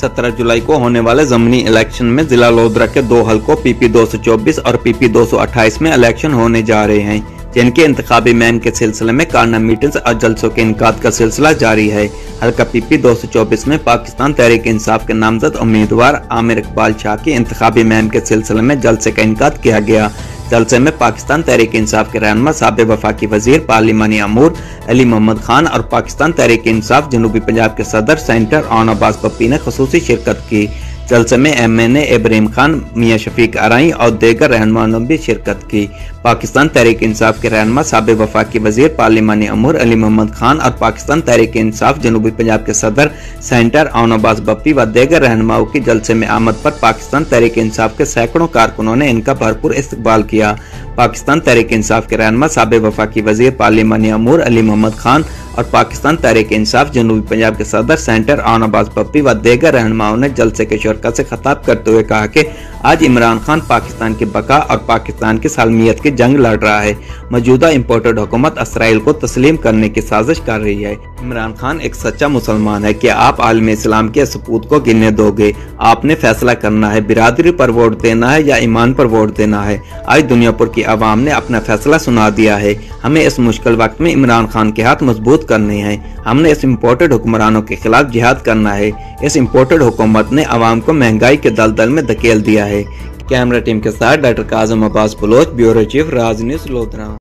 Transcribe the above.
17 जुलाई को होने वाले ज़मीनी इलेक्शन में जिला लोधरा के 2 हलकों PP 224 और PP 228 में इलेक्शन होने जा रहे हैं, जिनके इंतखाबी मुहिम के सिलसिले में कारना मीटिंग्स और जलसों के इनकाद का सिलसिला जारी है। हल्का PP 224 में पाकिस्तान तहरीक इंसाफ के नामजद उम्मीदवार आमिर इकबाल शाह की इंतखाबी मुहिम के सिलसिले में जलसे का इनकाद किया गया। जलसे में पाकिस्तान तहरीक इंसाफ के रहनुमा साबिक़ वफाकी वजीर पार्लिमानी अमूर अली मोहम्मद खान और पाकिस्तान तहरीक इंसाफ जनूबी पंजाब के सदर सेंटर आन अब्बास पप्पी ने खुसूसी शिरकत की। जलसे में MNA इब्राहिम खान, मियां शफीक आरई और दीगर रहनुमाओं ने भी शिरकत की। पाकिस्तान तहरीक इंसाफ के रहनुमा साबिक़ वफाकी वजीर पार्लिमानी अमूर अली मोहम्मद खान और पाकिस्तान तहरीक इंसाफ जनूबी पंजाब के सदर सेंटर आन अब्बास पप्पी व दीगर रहनुमाओं की जलसे में आमद पर पाकिस्तान तहरीक इंसाफ के सैकड़ों कारकुनों ने इनका भरपूर इस्तकबाल किया। पाकिस्तान तहरीक इंसाफ के रहनुमा साबिक़ वफाकी वजीर पार्लिमानी अमूर अली मोहम्मद खान और पाकिस्तान तहरीक इंसाफ जनूबी पंजाब के सदर सेंटर आन अब्बास पप्पी व दीगर रहनुमाओं ने जलसे के शुरका से खिताब करते हुए कहा कि आज इमरान खान पाकिस्तान की बका और पाकिस्तान की सालमियत की जंग लड़ रहा है। मौजूदा इम्पोर्टेड हुकूमत इसराइल को तस्लीम करने की साजिश कर रही है। इमरान खान एक सच्चा मुसलमान है कि आप आलम इस्लाम के सपूत को गिनने दोगे। आपने फैसला करना है बिरादरी पर वोट देना है या ईमान पर वोट देना है। आज दुनिया भर की आवाम ने अपना फैसला सुना दिया है। हमें इस मुश्किल वक्त में इमरान खान के हाथ मजबूत करने हैं। हमने इस इम्पोर्टेड हुक्मरानों के खिलाफ जिहाद करना है। इस इम्पोर्टेड हुकूमत ने आवाम को महंगाई के दलदल में धकेल दिया है। कैमरा टीम के साथ doctor Kazim Abbas Baloch, bureau chief, Raj news, lodhra.